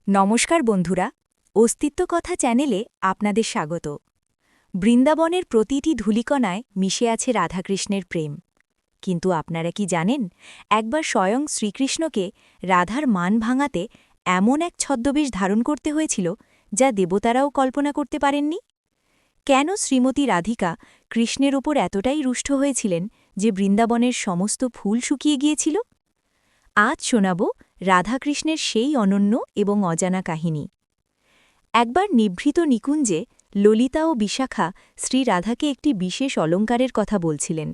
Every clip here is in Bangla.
নমস্কার বন্ধুরা, অস্তিত্ব কথা চ্যানেলে আপনাদের স্বাগত। বৃন্দাবনের প্রতিটি ধূলিকণায় মিশে আছে রাধাকৃষ্ণের প্রেম। কিন্তু আপনারা কি জানেন, একবার স্বয়ং শ্রীকৃষ্ণকে রাধার মান ভাঙাতে এমন এক ছদ্মবেশ ধারণ করতে হয়েছিল যা দেবতারাও কল্পনা করতে পারেননি? কেন শ্রীমতী রাধিকা কৃষ্ণের ওপর এতটাই রুষ্ট হয়েছিলেন যে বৃন্দাবনের সমস্ত ফুল শুকিয়ে গিয়েছিল? আজ শোনাব রাধাকৃষ্ণের সেই অনন্য এবং অজানা কাহিনী। একবার নিভৃত নিকুঞ্জে ললিতা ও বিশাখা শ্রী রাধাকে একটি বিশেষ অলঙ্কারের কথা বলছিলেন।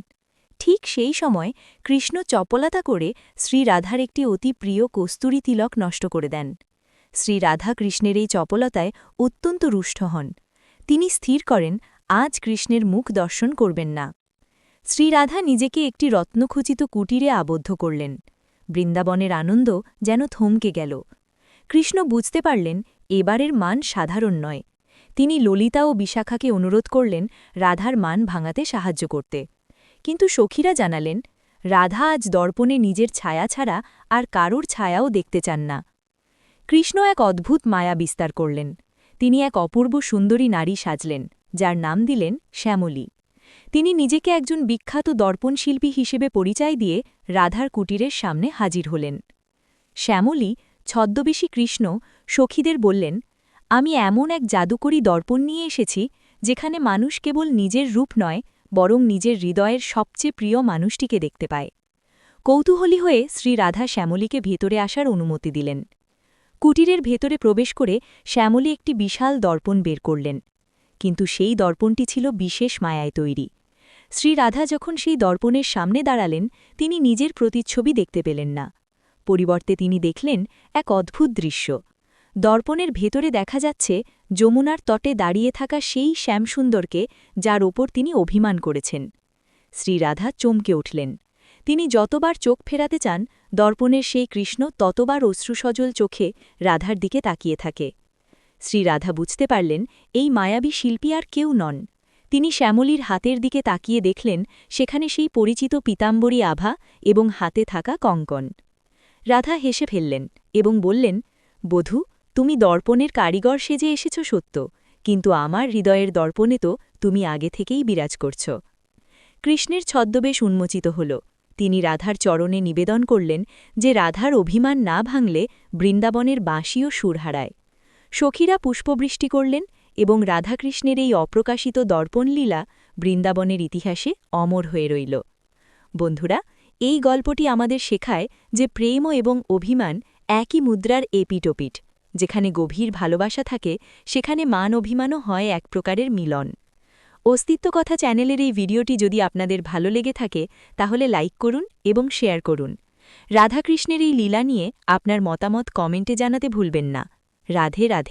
ঠিক সেই সময় কৃষ্ণ চপলতা করে শ্রী রাধার একটি অতি প্রিয় কস্তুরী তিলক নষ্ট করে দেন। শ্রী রাধা কৃষ্ণের এই চপলতায় অত্যন্ত রুষ্ট হন। তিনি স্থির করেন আজ কৃষ্ণের মুখ দর্শন করবেন না। শ্রী রাধা নিজেকে একটি রত্নখচিত কুটিরে আবদ্ধ করলেন। বৃন্দাবনের আনন্দ যেন থমকে গেল। কৃষ্ণ বুঝতে পারলেন এবারের মান সাধারণ নয়। তিনি ললিতা ও বিশাখাকে অনুরোধ করলেন রাধার মান ভাঙাতে সাহায্য করতে। কিন্তু সখীরা জানালেন রাধা আজ দর্পণে নিজের ছায়া ছাড়া আর কারোর ছায়াও দেখতে চান না। কৃষ্ণ এক অদ্ভুত মায়া বিস্তার করলেন। তিনি এক অপূর্ব সুন্দরী নারী সাজলেন, যার নাম দিলেন শ্যামলী। তিনি নিজেকে একজন বিখ্যাত দর্পণশিল্পী হিসেবে পরিচয় দিয়ে রাধার কুটিরের সামনে হাজির হলেন। শ্যামলী ছদ্মবেশী কৃষ্ণ সখীদের বললেন, আমি এমন এক জাদুকরী দর্পণ নিয়ে এসেছি যেখানে মানুষ কেবল নিজের রূপ নয়, বরং নিজের হৃদয়ের সবচেয়ে প্রিয় মানুষটিকে দেখতে পায়। কৌতূহলী হয়ে শ্রী রাধা শ্যামলীকে ভেতরে আসার অনুমতি দিলেন। কুটিরের ভেতরে প্রবেশ করে শ্যামলী একটি বিশাল দর্পণ বের করলেন। কিন্তু সেই দর্পণটি ছিল বিশেষ মায়ায় তৈরি। শ্রী রাধা যখন সেই দর্পণের সামনে দাঁড়ালেন, তিনি নিজের প্রতিচ্ছবি দেখতে পেলেন না। পরিবর্তে তিনি দেখলেন এক অদ্ভুত দৃশ্য। দর্পণের ভেতরে দেখা যাচ্ছে যমুনার তটে দাঁড়িয়ে থাকা সেই শ্যামসুন্দরকে, যার ওপর তিনি অভিমান করেছেন। শ্রী রাধা চমকে উঠলেন। তিনি যতবার চোখ ফেরাতে চান, দর্পণের সেই কৃষ্ণ ততবার অশ্রুসজল চোখে রাধার দিকে তাকিয়ে থাকে। শ্রী রাধা বুঝতে পারলেন এই মায়াবী শিল্পী আর কেউ নন। তিনি শ্যামলীর হাতের দিকে তাকিয়ে দেখলেন সেখানে সেই পরিচিত পীতাম্বরী আভা এবং হাতে থাকা কঙ্কণ। রাধা হেসে ফেললেন এবং বললেন, বধূ, তুমি দর্পণের কারিগর সেজে এসেছ সত্য, কিন্তু আমার হৃদয়ের দর্পণে তো তুমি আগে থেকেই বিরাজ করছ। কৃষ্ণের ছদ্মবেশ উন্মোচিত হল। তিনি রাধার চরণে নিবেদন করলেন যে রাধার অভিমান না ভাঙলে বৃন্দাবনের বাঁশিও সুর হারায়। সখীরা পুষ্পবৃষ্টি করলেন এবং রাধাকৃষ্ণের এই অপ্রকাশিত দর্পণলীলা বৃন্দাবনের ইতিহাসে অমর হয়ে রইল। বন্ধুরা, এই গল্পটি আমাদের শেখায় যে প্রেম এবং অভিমান একই মুদ্রার এপিটোপিট। যেখানে গভীর ভালোবাসা থাকে, সেখানে মান অভিমানও হয় এক প্রকারের মিলন। অস্তিত্ব কথা চ্যানেলের এই ভিডিওটি যদি আপনাদের ভালো লেগে থাকে, তাহলে লাইক করুন এবং শেয়ার করুন। রাধাকৃষ্ণের এই লীলা নিয়ে আপনার মতামত কমেন্টে জানাতে ভুলবেন না। রাধে রাধে।